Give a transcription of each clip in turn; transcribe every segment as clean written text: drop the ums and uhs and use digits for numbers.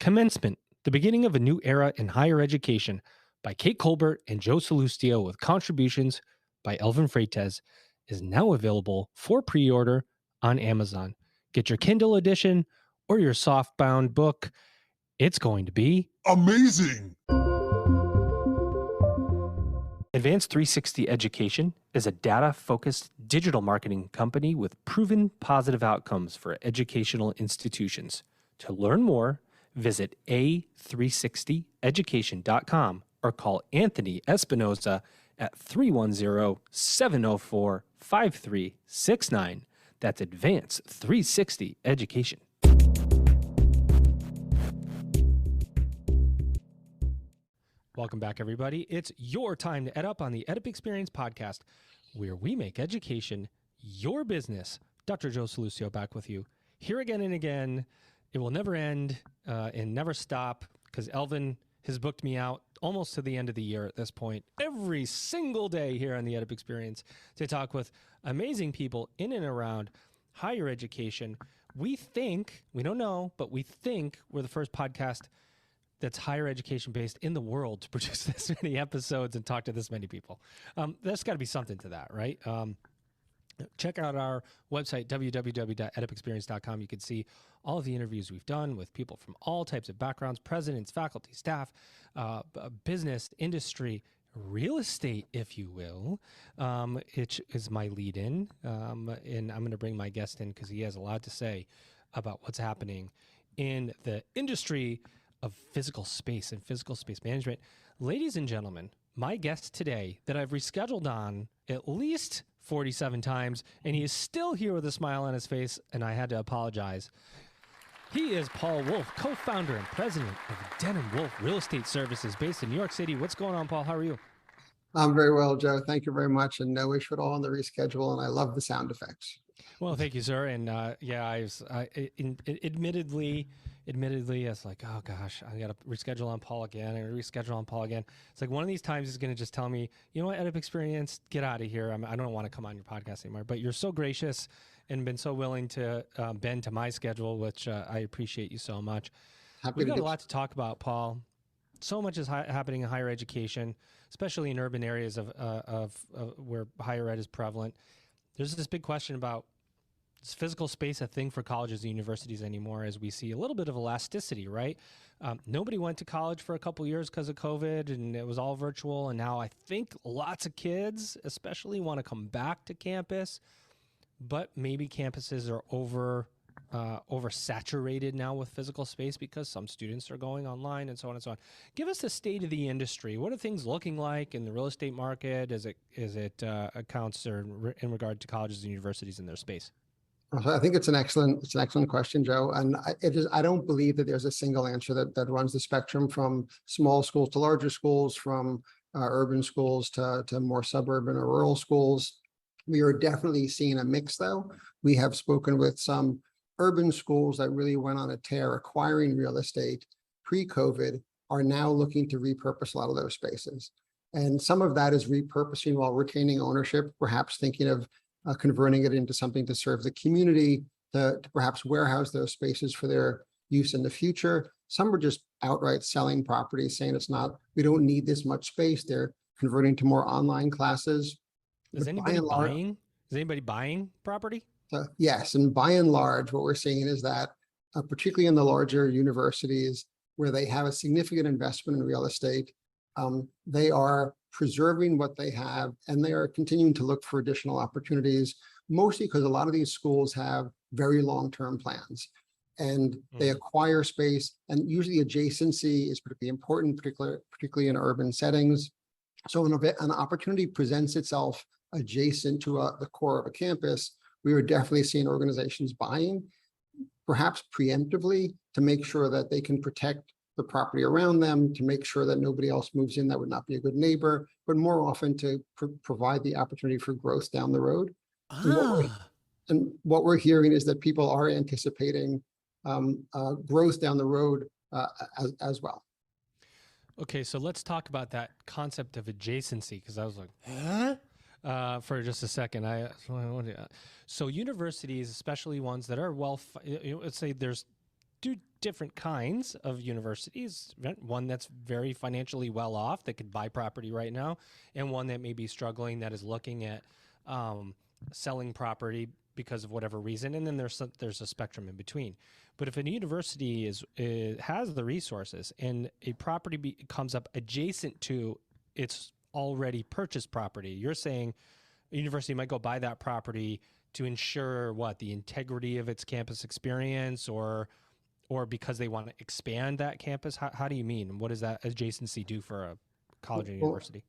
Commencement, the beginning of a new era in higher education by Kate Colbert and Joe Salustio with contributions by Elvin Freites is now available for pre-order on Amazon. Get your Kindle edition or your softbound book. It's going to be amazing. Advanced 360 Education is a data-focused digital marketing company with proven positive outcomes for educational institutions. To learn more, visit a360education.com or call Anthony Espinoza at 310-704-5369. That's Advanced 360 Education. Welcome back, everybody. It's your time to EdUp on the EdUp Experience podcast, where we make education your business. Dr. Joe Salustio back with you here again and again. It will never end and never stop because Elvin has booked me out almost to the end of the year at this point, every single day here on the EdUp Experience to talk with amazing people in and around higher education. We don't know, but we think we're the first podcast that's higher education based in the world to produce this many episodes and talk to this many people. There's got to be something to that, right? Check out our website, www.edupexperience.com. You can see all of the interviews we've done with people from all types of backgrounds, presidents, faculty, staff, business, industry, real estate, if you will. It is my lead in. And I'm going to bring my guest in because he has a lot to say about what's happening in the industry of physical space and physical space management. Ladies and gentlemen, my guest today that I've rescheduled on at least 47 times, and he is still here with a smile on his face, and I had to apologize. He is Paul Wolf, co-founder and president of Denham Wolf Real Estate Services based in New York City. What's going on, Paul? How are you? I'm very well, Joe. Thank you very much, and no issue at all on the reschedule, and I love the sound effects. Well, thank you, sir. And admittedly, it's like, oh gosh, I got to reschedule on Paul again. It's like one of these times he's going to just tell me, you know what, EdUp Experience, get out of here. I don't want to come on your podcast anymore. But you're so gracious and been so willing to bend to my schedule, which I appreciate you so much. We've got a lot to talk about, Paul. So much is happening in higher education, especially in urban areas of where higher ed is prevalent. There's this big question about, is physical space a thing for colleges and universities anymore, as we see a little bit of elasticity, right? Nobody went to college for a couple years because of COVID, and it was all virtual. And now I think lots of kids especially want to come back to campus, but maybe campuses are oversaturated now with physical space because some students are going online and so on and so on. Give us the state of the industry. What are things looking like in the real estate market as it accounts or in regard to colleges and universities in their space? I think it's an excellent question, Joe. And I don't believe that there's a single answer that runs the spectrum from small schools to larger schools, from urban schools to more suburban or rural schools. We are definitely seeing a mix, though. We have spoken with some urban schools that really went on a tear acquiring real estate pre-COVID, are now looking to repurpose a lot of those spaces. And some of that is repurposing while retaining ownership, perhaps thinking of converting it into something to serve the community, to perhaps warehouse those spaces for their use in the future. Some are just outright selling properties, saying we don't need this much space. They're converting to more online classes. Is anybody buying property? Yes, and by and large, what we're seeing is that, particularly in the larger universities where they have a significant investment in real estate, they are preserving what they have, and they are continuing to look for additional opportunities, mostly because a lot of these schools have very long-term plans, and they acquire space, and usually adjacency is particularly important, particularly in urban settings. So when an opportunity presents itself adjacent to the core of a campus, we are definitely seeing organizations buying, perhaps preemptively, to make sure that they can protect the property around them, to make sure that nobody else moves in that would not be a good neighbor, but more often to provide the opportunity for growth down the road. And what we're hearing is that people are anticipating growth down the road as well. Okay, so let's talk about that concept of adjacency, because I was like, huh? For just a second. So universities, especially ones that are let's say there's two different kinds of universities, right? One that's very financially well off that could buy property right now, and one that may be struggling that is looking at selling property because of whatever reason. And then there's a spectrum in between. But if a university has the resources and a property comes up adjacent to its already purchased property, you're saying a university might go buy that property to ensure the integrity of its campus experience, or because they want to expand that campus? How do you mean? What does that adjacency do for a college or university?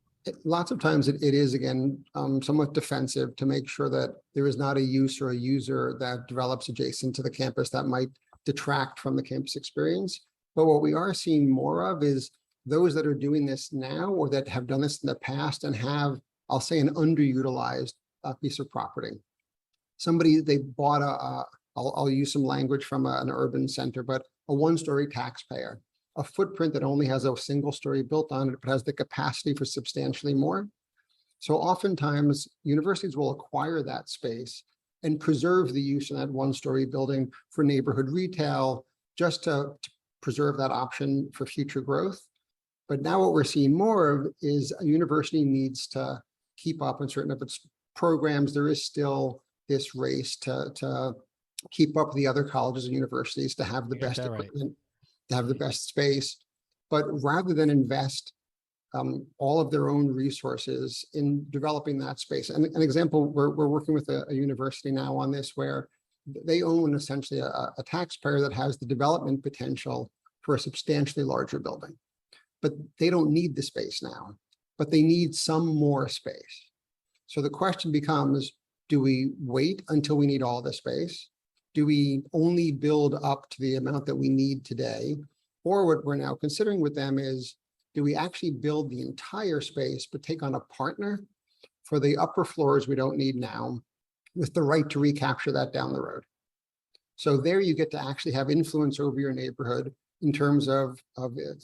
Lots of times it is, again, somewhat defensive to make sure that there is not a use or a user that develops adjacent to the campus that might detract from the campus experience. But what we are seeing more of is those that are doing this now, or that have done this in the past and have, I'll say, an underutilized piece of property. They bought I'll use some language from an urban center, but a one-story taxpayer, a footprint that only has a single story built on it, but has the capacity for substantially more. So oftentimes universities will acquire that space and preserve the use of that one-story building for neighborhood retail, just to preserve that option for future growth. But now what we're seeing more of is a university needs to keep up in certain of its programs. There is still this race to keep up with the other colleges and universities, to have the best equipment, to have the best space. But rather than invest all of their own resources in developing that space. And an example, we're working with a university now on this, where they own essentially a taxpayer that has the development potential for a substantially larger building. But they don't need the space now, but they need some more space. So the question becomes, do we wait until we need all the space? Do we only build up to the amount that we need today? Or what we're now considering with them is, do we actually build the entire space, but take on a partner for the upper floors we don't need now, with the right to recapture that down the road? So there you get to actually have influence over your neighborhood in terms of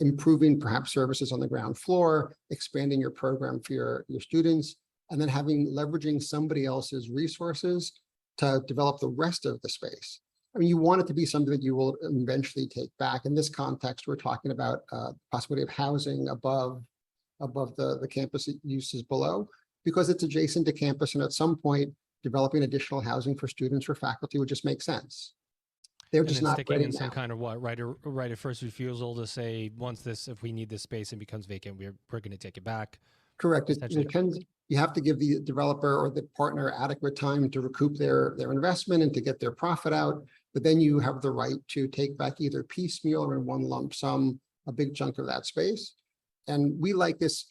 improving perhaps services on the ground floor, expanding your program for your students, and then leveraging somebody else's resources to develop the rest of the space. I mean, you want it to be something that you will eventually take back. In this context, we're talking about possibility of housing above the campus uses below, because it's adjacent to campus, and at some point, developing additional housing for students or faculty would just make sense. They're just not sticking ready in now. some kind of right of first refusal to say, if we need this space and becomes vacant, we're going to take it back. Correct. You have to give the developer or the partner adequate time to recoup their investment and to get their profit out. But then you have the right to take back either piecemeal or in one lump sum a big chunk of that space. And we like this.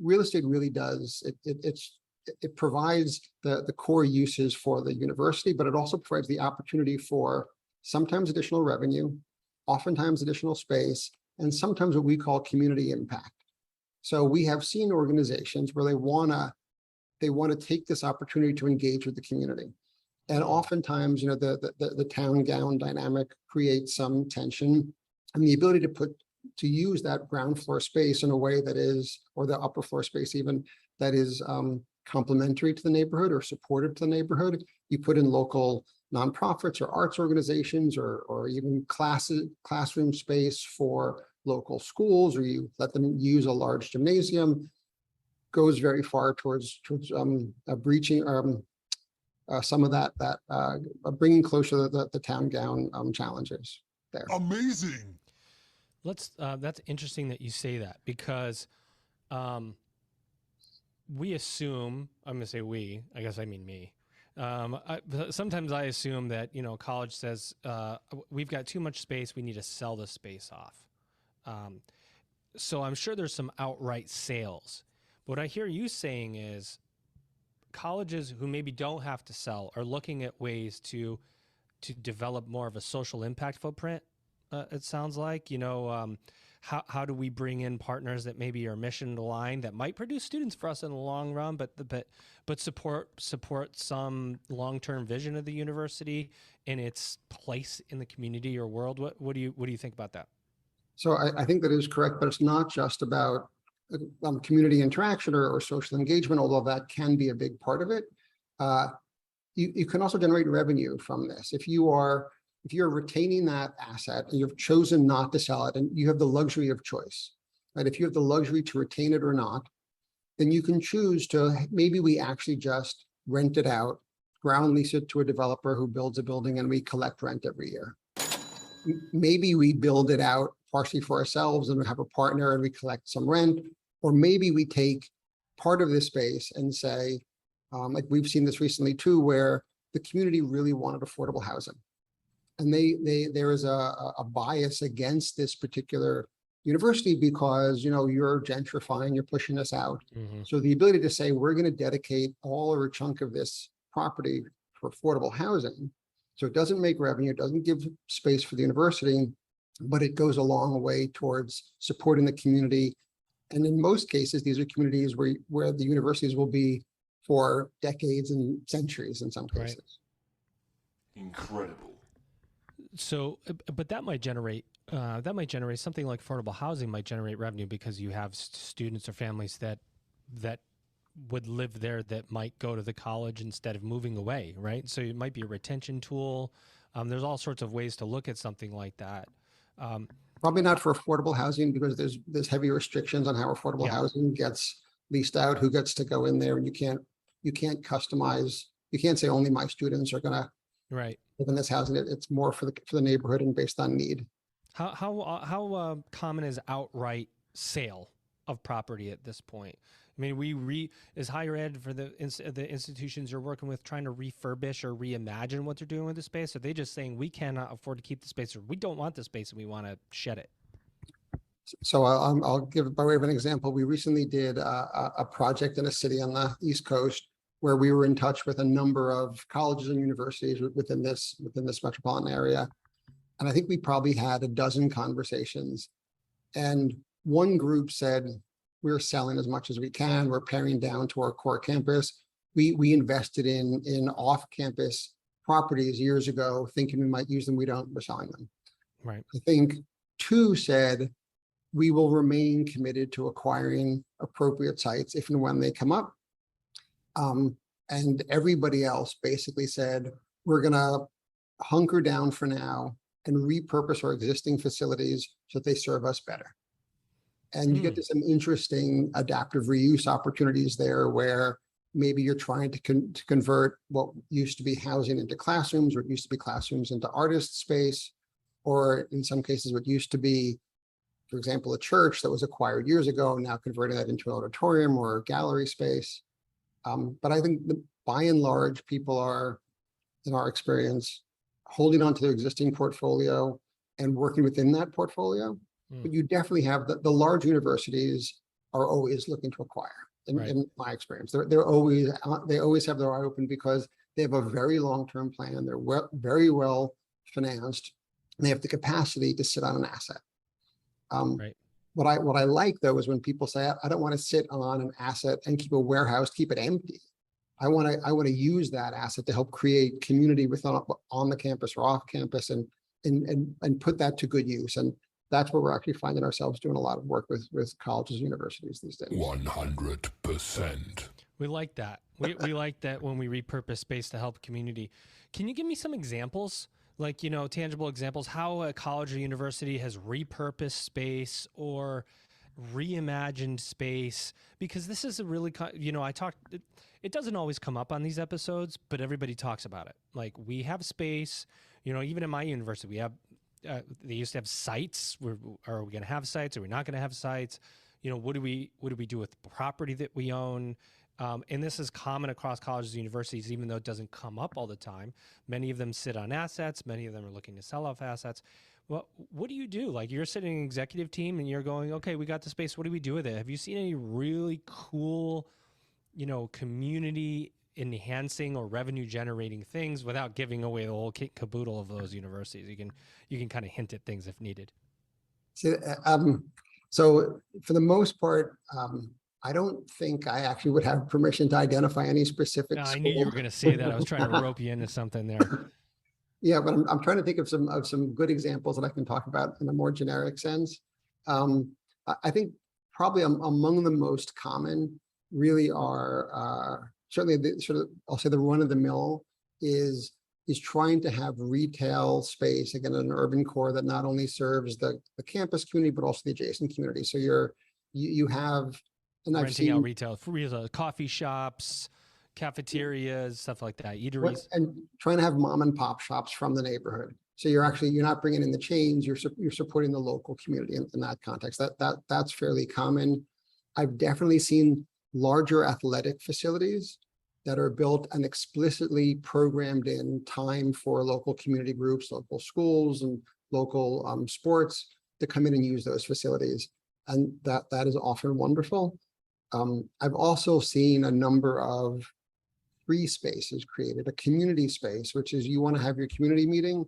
Real estate really does. It provides the core uses for the university, but it also provides the opportunity for sometimes additional revenue, oftentimes additional space, and sometimes what we call community impact. So we have seen organizations where they want to take this opportunity to engage with the community. And oftentimes, the town gown dynamic creates some tension, and the ability to use that ground floor space in a way that is, or the upper floor space even, that is complementary to the neighborhood or supportive to the neighborhood. You put in local nonprofits or arts organizations, or even classroom space for local schools, or you let them use a large gymnasium, goes very far towards breaching some of that bringing closer the town gown challenges there. Amazing. That's interesting that you say that, because we assume, I'm going to say we, I guess I mean me. Sometimes I assume that, college says, we've got too much space, we need to sell the space off. So I'm sure there's some outright sales. What I hear you saying is colleges who maybe don't have to sell are looking at ways to develop more of a social impact footprint. It sounds like, how do we bring in partners that maybe are mission aligned, that might produce students for us in the long run, but support some long-term vision of the university and its place in the community or world. What do you think about that? So I think that is correct, but it's not just about community interaction or social engagement, although that can be a big part of it. You can also generate revenue from this. If you are if you're retaining that asset and you've chosen not to sell it, and you have the luxury of choice, right? If you have the luxury to retain it or not, then you can choose to, maybe we actually just rent it out, ground lease it to a developer who builds a building and we collect rent every year. Maybe we build it out partially for ourselves and we have a partner and we collect some rent, or maybe we take part of this space and say, like we've seen this recently too, where the community really wanted affordable housing. And there is a bias against this particular university because, you know, you're gentrifying, you're pushing us out. Mm-hmm. So the ability to say, we're going to dedicate all or a chunk of this property for affordable housing. So it doesn't make revenue, it doesn't give space for the university, but it goes a long way towards supporting the community. And in most cases, these are communities where the universities will be for decades and centuries in some cases. Right. Incredible. So, but that might generate something like affordable housing might generate revenue because you have students or families that would live there that might go to the college instead of moving away, right? So it might be a retention tool. There's all sorts of ways to look at something like that. Probably not for affordable housing because there's heavy restrictions on how affordable housing gets leased out, who gets to go in there, and you can't customize. You can't say only my students are gonna live in this housing. It's more for the neighborhood and based on need. How common is outright sale of property at this point? I mean, is higher ed for the institutions you're working with trying to refurbish or reimagine what they're doing with the space? Are they just saying we cannot afford to keep the space, or we don't want the space and we want to shed it? So I'll give by way of an example. We recently did a project in a city on the East Coast where we were in touch with a number of colleges and universities within this metropolitan area. And I think we probably had a dozen conversations. And one group said, we're selling as much as we can. We're paring down to our core campus. We invested in off-campus properties years ago, thinking we might use them. We're selling them. Right. I think two said, we will remain committed to acquiring appropriate sites if and when they come up. And everybody else basically said, we're going to hunker down for now and repurpose our existing facilities so that they serve us better. And you get to some interesting adaptive reuse opportunities there where maybe you're trying to convert what used to be housing into classrooms, or it used to be classrooms into artist space, or in some cases what used to be, for example, a church that was acquired years ago, now converting that into an auditorium or a gallery space. But I think by and large, people are, in our experience, holding on to their existing portfolio and working within that portfolio. But you definitely have the large universities are always looking to acquire. In my experience, they always have their eye open because they have a very long-term plan. They're very well financed, and they have the capacity to sit on an asset. What I like though is when people say, I don't want to sit on an asset and keep a warehouse, keep it empty. I want to use that asset to help create community on the campus or off campus and put that to good use. And that's where we're actually finding ourselves doing a lot of work with colleges and universities these days. 100%. We like that. We like that when we repurpose space to help community. Can you give me some examples, like, tangible examples, how a college or university has repurposed space or reimagined space? Because this is a really, it doesn't always come up on these episodes, but everybody talks about it. Like, we have space, even in my university, we have, they used to have sites. Are we going to have sites? Are we not going to have sites? What do we do with the property that we own? And this is common across colleges and universities, even though it doesn't come up all the time. Many of them sit on assets. Many of them are looking to sell off assets. Well, what do you do? Like, you're sitting in an executive team and you're going, okay, we got the space. What do we do with it? Have you seen any really cool, community enhancing or revenue generating things without giving away the whole kit caboodle of those universities? You can kind of hint at things if needed. So for the most part, I don't think I actually would have permission to identify any specific. No, I knew you were going to say that. I was trying to rope you into something there. Yeah, but I'm trying to think of some good examples that I can talk about in a more generic sense. I think probably among the most common really are certainly I'll say the run of the mill is is trying to have retail space, again, an urban core that not only serves the campus community, but also the adjacent community. So you have, and I've Renting out seen retail, coffee shops, cafeterias, stuff like that, eateries. and trying to have mom and pop shops from the neighborhood. So you're not bringing in the chains, you're supporting the local community in that context. That's fairly common. I've definitely seen larger athletic facilities that are built and explicitly programmed in time for local community groups, local schools, and local sports to come in and use those facilities. And that is often wonderful. I've also seen a number of free spaces created, a community space, which is you want to have your community meeting.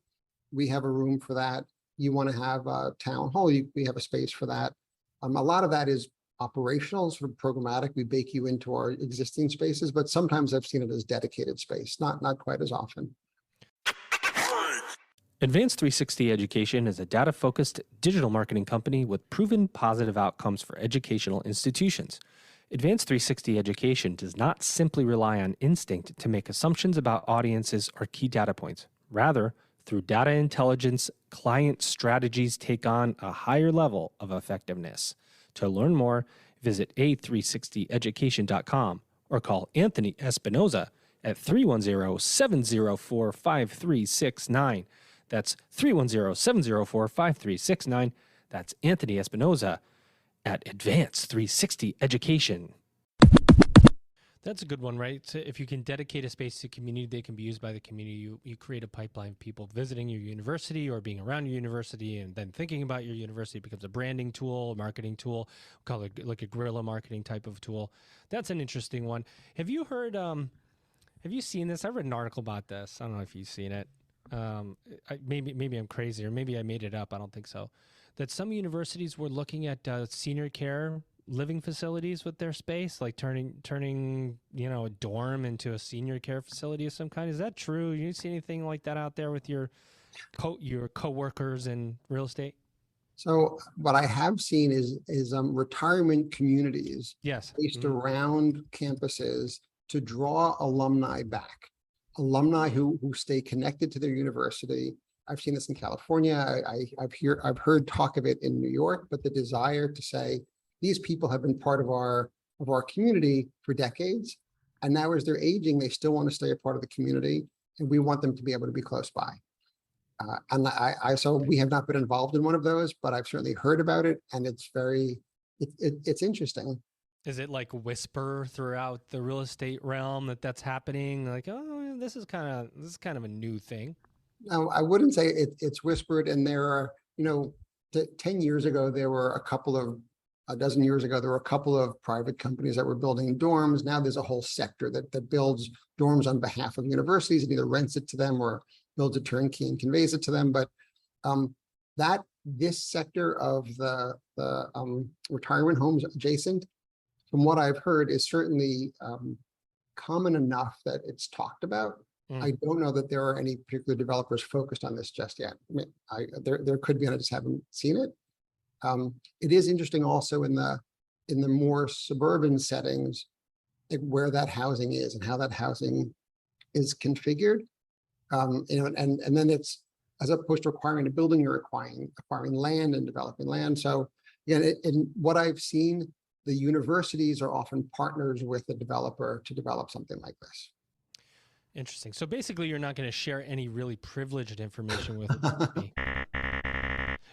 We have a room for that. You want to have a town hall, we have a space for that. A lot of that is operational, sort of programmatic. We bake you into our existing spaces, but sometimes I've seen it as dedicated space, not quite as often. Advanced 360 Education is a data-focused digital marketing company with proven positive outcomes for educational institutions. Advanced 360 Education does not simply rely on instinct to make assumptions about audiences or key data points. Rather, through data intelligence, client strategies take on a higher level of effectiveness. To learn more, visit a360education.com or call Anthony Espinoza at 310-704-5369. That's 310-704-5369. That's Anthony Espinoza at Advanced 360 Education. That's a good one, right? So if you can dedicate a space to community, they can be used by the community. You create a pipeline of people visiting your university or being around your university, and then thinking about your university becomes a branding tool, a marketing tool. We call it like a guerrilla marketing type of tool. That's an interesting one. Have you heard, have you seen this? I read an article about this. I don't know if you've seen it. Maybe I'm crazy, or maybe I made it up. I don't think so. That some universities were looking at senior care living facilities with their space, like turning a dorm into a senior care facility of some kind. Is that true? You see anything like that out there with your coworkers in real estate? So what I have seen is retirement communities based around campuses to draw alumni back, alumni who stay connected to their university. I've seen this in California. I've heard talk of it in New York, but the desire to say, these people have been part of our community for decades, and now as they're aging, they still want to stay a part of the community, and we want them to be able to be close by. So we have not been involved in one of those, but I've certainly heard about it, and it's interesting. Is it like whisper throughout the real estate realm that's happening? Like, oh, this is kind of a new thing. No, I wouldn't say it's whispered, and there are, 10 years ago, a dozen years ago, there were a couple of private companies that were building dorms. Now there's a whole sector that builds dorms on behalf of universities and either rents it to them or builds a turnkey and conveys it to them. But this sector of the retirement homes adjacent, from what I've heard, is certainly common enough that it's talked about. I don't know that there are any particular developers focused on this just yet. I mean, there could be, and I just haven't seen it. It is interesting also in the more suburban settings, like where that housing is and how that housing is configured. And then it's, as opposed to acquiring a building, you're acquiring land and developing land. So again, in what I've seen, the universities are often partners with the developer to develop something like this. Interesting. So basically, you're not going to share any really privileged information with me.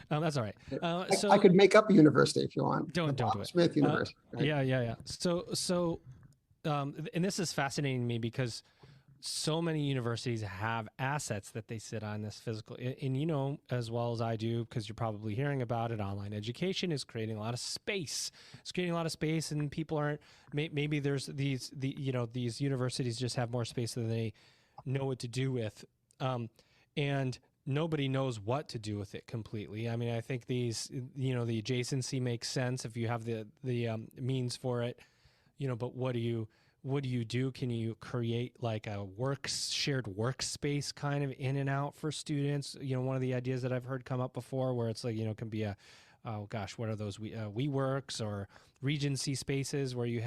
That's all right. I could make up a university if you want. Don't do it. Smith University. Right? Yeah. So, and this is fascinating to me because so many universities have assets that they sit on this physical, and as well as I do, because you're probably hearing about it, online education is creating a lot of space. It's creating a lot of space, and people aren't, maybe there's these universities just have more space than they know what to do with. And nobody knows what to do with it completely. I mean, I think the adjacency makes sense if you have the means for it, but what do you do? Can you create like a shared workspace kind of in and out for students? One of the ideas that I've heard come up before where it's like, it can be a oh gosh, what are those WeWorks or Regency spaces where you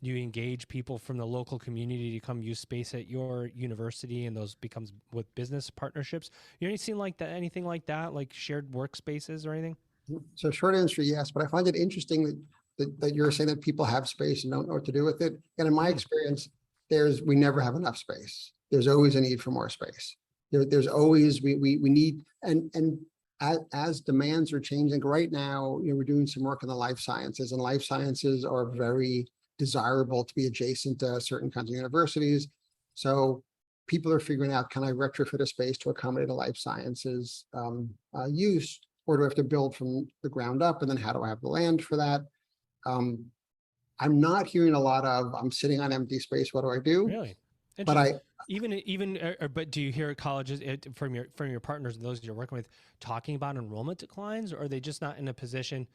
engage people from the local community to come use space at your university, and those becomes with business partnerships. You anything like that? Anything like that, like shared workspaces or anything? So short answer, yes, but I find it interesting that you're saying that people have space and don't know what to do with it. And in my experience, we never have enough space. There's always a need for more space. There's always, we need, and as demands are changing right now, we're doing some work in the life sciences, and life sciences are very desirable to be adjacent to certain kinds of universities. So people are figuring out, can I retrofit a space to accommodate a life sciences use, or do I have to build from the ground up? And then how do I have the land for that? I'm not hearing a lot of, I'm sitting on empty space, what do I do? Really? But but do you hear colleges from your partners and those you're working with talking about enrollment declines, or are they just not in a position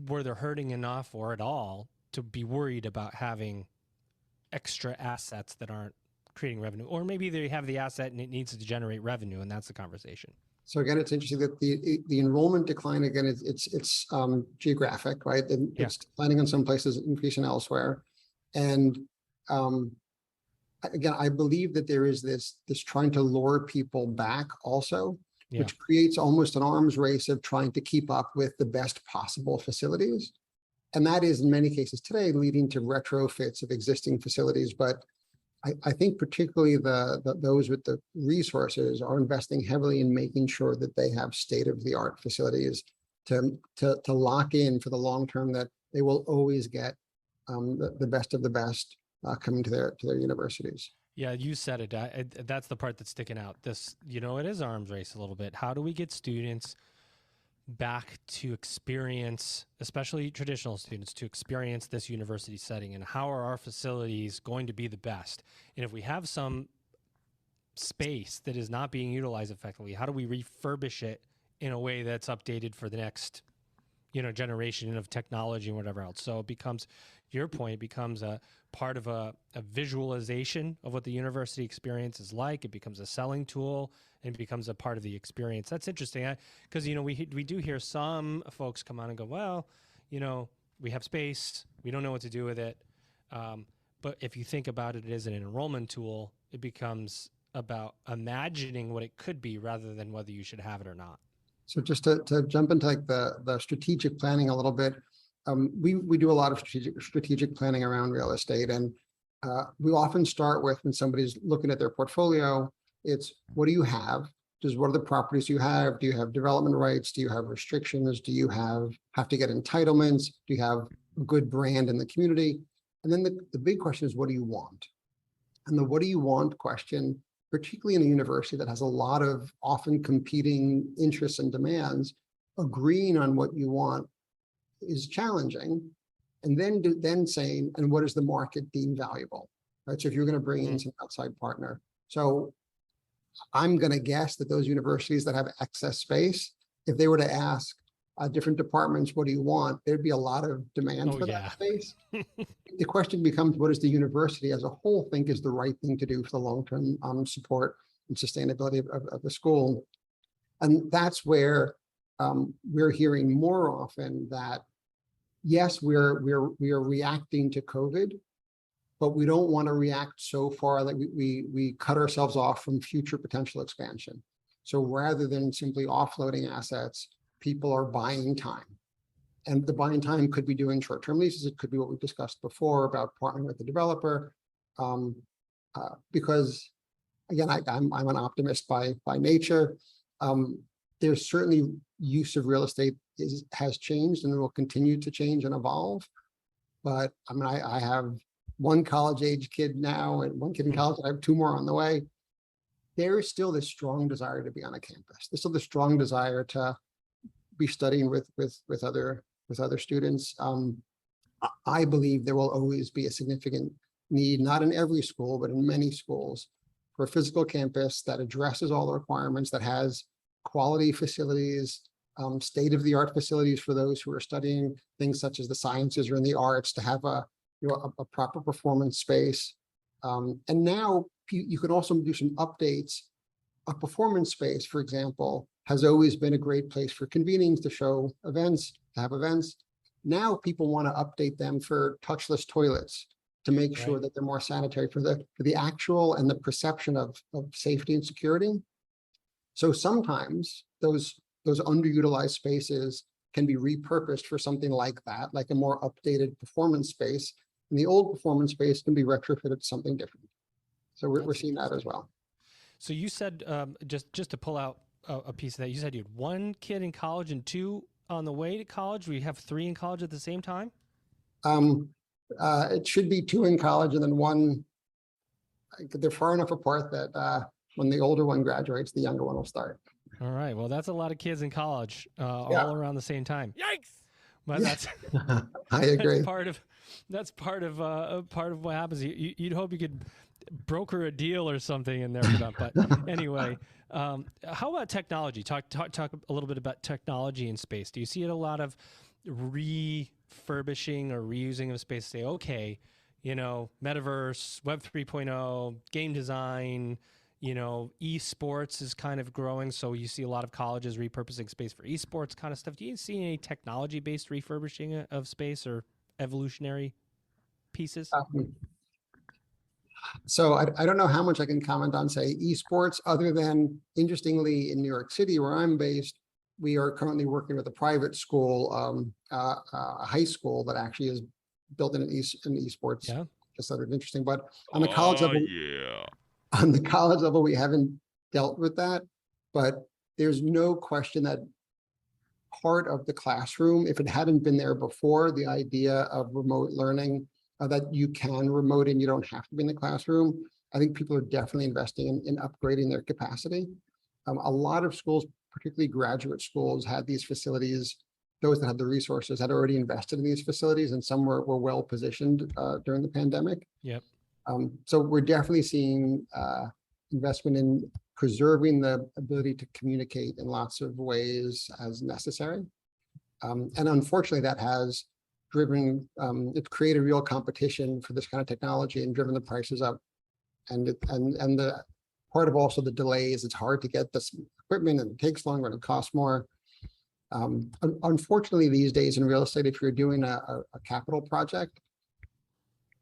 where they're hurting enough or at all to be worried about having extra assets that aren't creating revenue? Or maybe they have the asset and it needs to generate revenue, and that's the conversation. So again, it's interesting that the enrollment decline, again, it's geographic, right? And it's declining in some places, increasing elsewhere. And again, I believe that there is this trying to lure people back also, which creates almost an arms race of trying to keep up with the best possible facilities. And that is in many cases today leading to retrofits of existing facilities. But I think particularly those with the resources are investing heavily in making sure that they have state-of-the-art facilities to lock in for the long term, that they will always get the best of the best coming to their universities. Yeah, you said it. That's the part that's sticking out. This, it is arms race a little bit. How do we get students back to experience, especially traditional students, to experience this university setting, and how are our facilities going to be the best? And if we have some space that is not being utilized effectively, how do we refurbish it in a way that's updated for the next, generation of technology and whatever else? So it becomes, your point, becomes a part of a visualization of what the university experience is like. It becomes a selling tool and becomes a part of the experience. That's interesting, because we do hear some folks come on and go, well, we have space, we don't know what to do with it. But if you think about it as an enrollment tool, it becomes about imagining what it could be rather than whether you should have it or not. So just to jump into like the strategic planning a little bit, we do a lot of strategic planning around real estate, and we often start with, when somebody's looking at their portfolio, it's, what do you have? What are the properties you have? Do you have development rights? Do you have restrictions? Do you have to get entitlements? Do you have a good brand in the community? And then the big question is, what do you want? And the what do you want question, particularly in a university that has a lot of often competing interests and demands, agreeing on what you want is challenging. And then saying, and what does the market deem valuable, right? So if you're going to bring in some outside partner. So I'm going to guess that those universities that have excess space, if they were to ask different departments, what do you want? There'd be a lot of demand for that space. The question becomes, what does the university as a whole think is the right thing to do for the long-term support and sustainability of the school? And that's where we're hearing more often that, yes, we are reacting to COVID, but we don't want to react so far that we cut ourselves off from future potential expansion. So rather than simply offloading assets, people are buying time. And the buying time could be doing short-term leases. It could be what we've discussed before about partnering with the developer. Because again, I'm an optimist by nature. There's certainly use of real estate has changed and will continue to change and evolve. But I mean, I have one college-age kid now and one kid in college. I have two more on the way. There is still this strong desire to be on a campus. There's still the strong desire to be studying with other students. I believe there will always be a significant need, not in every school, but in many schools, for a physical campus that addresses all the requirements, that has quality facilities, state-of-the-art facilities for those who are studying things such as the sciences or in the arts, to have a proper performance space. And now you can also do some updates. A performance space, for example, has always been a great place for convenings to show events, to have events. Now people want to update them for touchless toilets to make sure Right. that they're more sanitary for the actual and the perception of safety and security. So sometimes those underutilized spaces can be repurposed for something like that, like a more updated performance space. And the old performance space can be retrofitted to something different. So we're That's seeing that as well. So you said, just to pull out a piece of that, you said you had one kid in college and two on the way to college. We have three in college at the same time. It should be two in college and then one. They're far enough apart that when the older one graduates, the younger one will start. All right. Well, that's a lot of kids in college, Yeah. all around the same time. Yikes! But Yeah. that's I agree. that's part of what happens. You'd hope you could broker a deal or something in there for them. But anyway, how about technology? Talk a little bit about technology in space. Do you see a lot of refurbishing or reusing of space? Say, okay, metaverse, Web 3.0, game design. Esports is kind of growing, so you see a lot of colleges repurposing space for esports kind of stuff. Do you see any technology-based refurbishing of space or evolutionary pieces? So I don't know how much I can comment on, say, esports, other than, interestingly, in New York City, where I'm based, we are currently working with a private school, a high school that actually is built in esports. Yeah. Just sort of interesting. But on the college level, Yeah. on the college level, we haven't dealt with that. But there's no question that part of the classroom, if it hadn't been there before, the idea of remote learning, that you can remote and you don't have to be in the classroom, I think people are definitely investing in upgrading their capacity. A lot of schools, particularly graduate schools, had these facilities. Those that had the resources had already invested in these facilities, and some were well positioned during the pandemic. Yep. So we're definitely seeing investment in preserving the ability to communicate in lots of ways as necessary. And unfortunately, that has driven, it's created real competition for this kind of technology and driven the prices up. And the part of also the delays, it's hard to get this equipment and it takes longer and it costs more. Unfortunately, these days in real estate, if you're doing a capital project,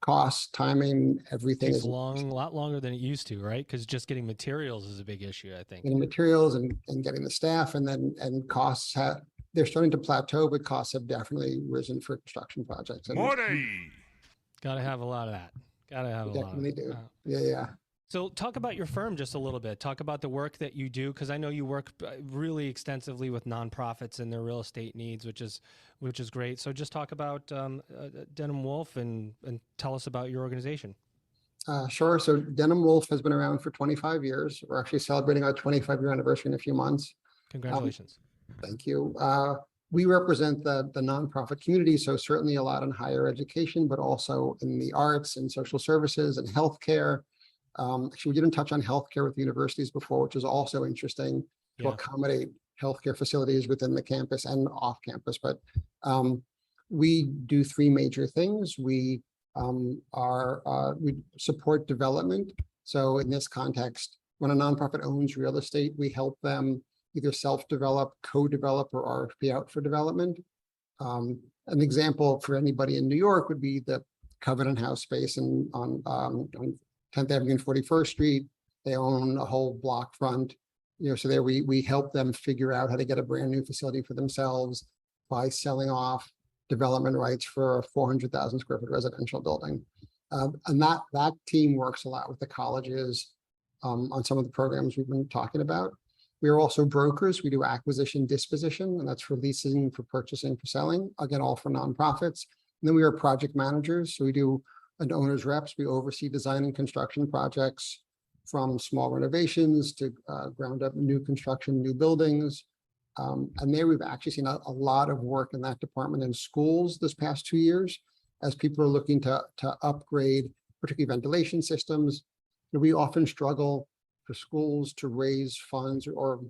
cost, timing, everything Takes is a lot longer than it used to, right? Because just getting materials is a big issue, I think. getting materials and getting the staff, and costs they're starting to plateau, but costs have definitely risen for construction projects. And Money. Got to have a lot of that. Got to have a lot. definitely do. Yeah. So talk about your firm just a little bit. Talk about the work that you do, because I know you work really extensively with nonprofits and their real estate needs, which is great. So just talk about Denham Wolf and tell us about your organization. Sure. So Denham Wolf has been around for 25 years. We're actually celebrating our 25-year anniversary in a few months. Congratulations. Thank you. We represent the nonprofit community, so certainly a lot in higher education, but also in the arts and social services and healthcare. Actually, we didn't touch on healthcare with universities before, which is also interesting to accommodate healthcare facilities within the campus and off campus. But we do three major things. We support development. So in this context, when a nonprofit owns real estate, we help them either self-develop, co-develop, or RFP out for development. An example for anybody in New York would be the Covenant House space on 10th Avenue and 41st Street. They own a whole block front. So there we help them figure out how to get a brand new facility for themselves by selling off development rights for a 400,000 square foot residential building. And that team works a lot with the colleges on some of the programs we've been talking about. We are also brokers. We do acquisition disposition, and that's for leasing, for purchasing, for selling, again, all for nonprofits. And then we are project managers. So we do an owner's reps. We oversee design and construction projects, from small renovations to ground up new construction, new buildings. And there we've actually seen a lot of work in that department in schools this past 2 years, as people are looking to upgrade, particularly ventilation systems. We often struggle for schools to raise funds, or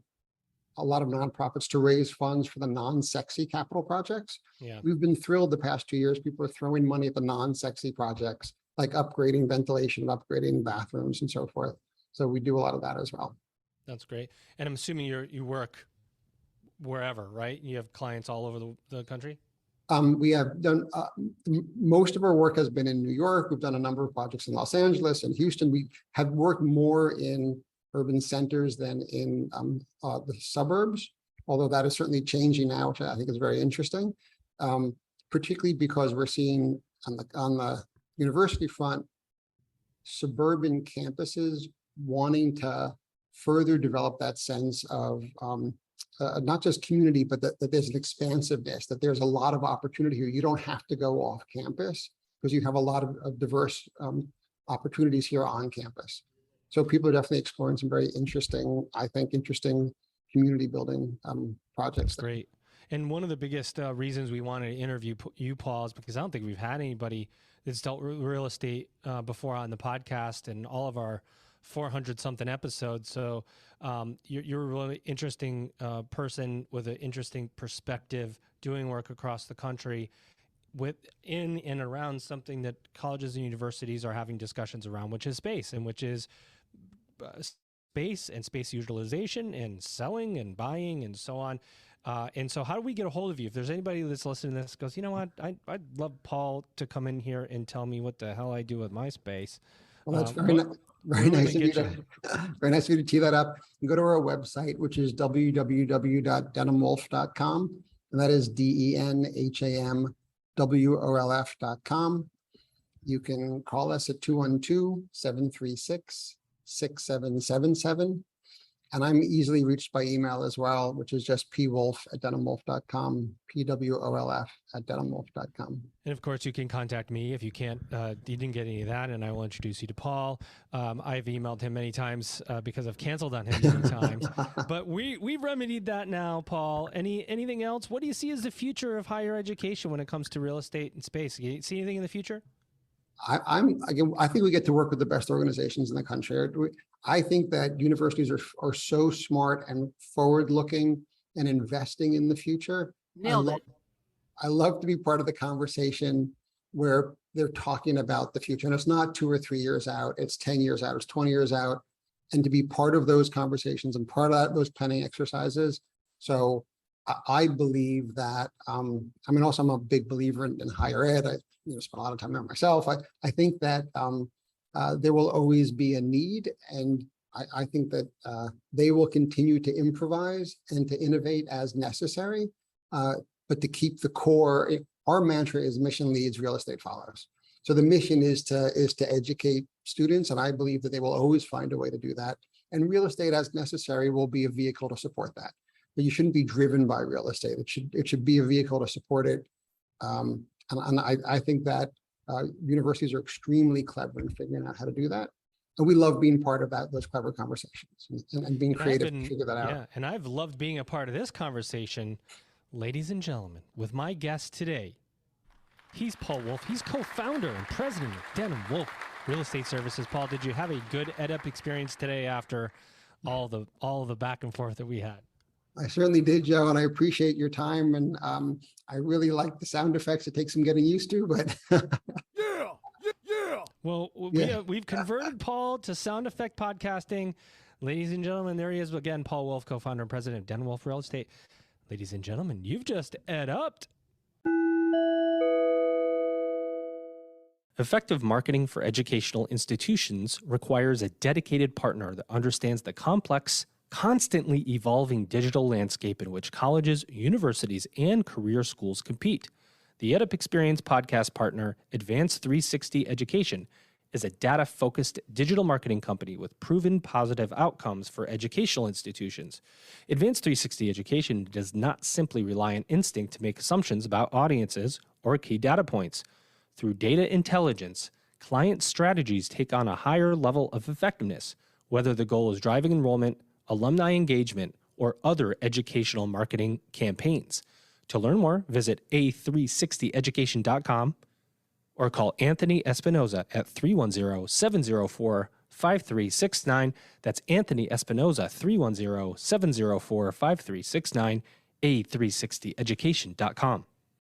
a lot of nonprofits to raise funds for the non-sexy capital projects. Yeah. We've been thrilled the past 2 years. People are throwing money at the non-sexy projects, like upgrading ventilation, upgrading bathrooms, and so forth. So we do a lot of that as well. That's great. And I'm assuming you work wherever, right? You have clients all over the country? We have done, most of our work has been in New York. We've done a number of projects in Los Angeles and Houston. We have worked more in urban centers than in the suburbs, although that is certainly changing now, which I think is very interesting, particularly because we're seeing on the university front, suburban campuses wanting to further develop that sense of not just community, but that there's an expansiveness, that there's a lot of opportunity here. You don't have to go off campus because you have a lot of diverse opportunities here on campus. So people are definitely exploring some very interesting, I think, interesting community building projects. That's great. And one of the biggest reasons we wanted to interview you, Paul, is because I don't think we've had anybody that's dealt with real estate before on the podcast and all of our 400 something episodes. So you're a really interesting person with an interesting perspective, doing work across the country in and around something that colleges and universities are having discussions around, which is space, and which is space and space utilization and selling and buying and so on. And so how do we get a hold of you? If there's anybody that's listening to this goes, you know what, I'd love Paul to come in here and tell me what the hell I do with my space. Well, that's very nice of you to, very nice of you to tee that up. You go to our website, which is www.denhamwolf.com, and that is DENHAMWOLF.com. You can call us at 212-736-6777. And I'm easily reached by email as well, which is just pwolf@denhamwolf.com, PWOLF@denhamwolf.com. And of course, you can contact me if you can't, you didn't get any of that, and I will introduce you to Paul. I've emailed him many times because I've canceled on him many times. But we've remedied that now, Paul. Anything else? What do you see as the future of higher education when it comes to real estate and space? Do you see anything in the future? I think we get to work with the best organizations in the country. I think that universities are so smart and forward-looking and investing in the future. Nailed it. I love to be part of the conversation where they're talking about the future. And it's not 2 or 3 years out, it's 10 years out, it's 20 years out. And to be part of those conversations and part of those planning exercises. So I believe that, also I'm a big believer in higher ed. I spent a lot of time there myself. I think that there will always be a need, and I think that they will continue to improvise and to innovate as necessary, but to keep the core. Our mantra is mission leads, real estate follows. So the mission is to educate students, and I believe that they will always find a way to do that. And real estate, as necessary, will be a vehicle to support that. But you shouldn't be driven by real estate. It should be a vehicle to support it. And I think that universities are extremely clever in figuring out how to do that. And we love being part of those clever conversations and being creative to figure that out. Yeah, and I've loved being a part of this conversation, ladies and gentlemen, with my guest today. He's Paul Wolf. He's co-founder and president of Denham Wolf Real Estate Services. Paul, did you have a good EdUp experience today after all the back and forth that we had? I certainly did, Joe, and I appreciate your time. And I really like the sound effects. It takes some getting used to, but yeah. Well, we've converted Paul to sound effect podcasting. Ladies and gentlemen, there he is again, Paul Wolf, co-founder and president of Denham Wolf Real Estate. Ladies and gentlemen, you've just EdUp'd. Effective marketing for educational institutions requires a dedicated partner that understands the complex, constantly evolving digital landscape in which colleges, universities, and career schools compete. The EdUp Experience podcast partner, Advanced 360 Education, is a data-focused digital marketing company with proven positive outcomes for educational institutions. Advanced 360 Education does not simply rely on instinct to make assumptions about audiences or key data points. Through data intelligence, client strategies take on a higher level of effectiveness, whether the goal is driving enrollment, alumni engagement, or other educational marketing campaigns. To learn more, visit a360education.com or call Anthony Espinoza at 310-704-5369. That's Anthony Espinoza, 310-704-5369, a360education.com.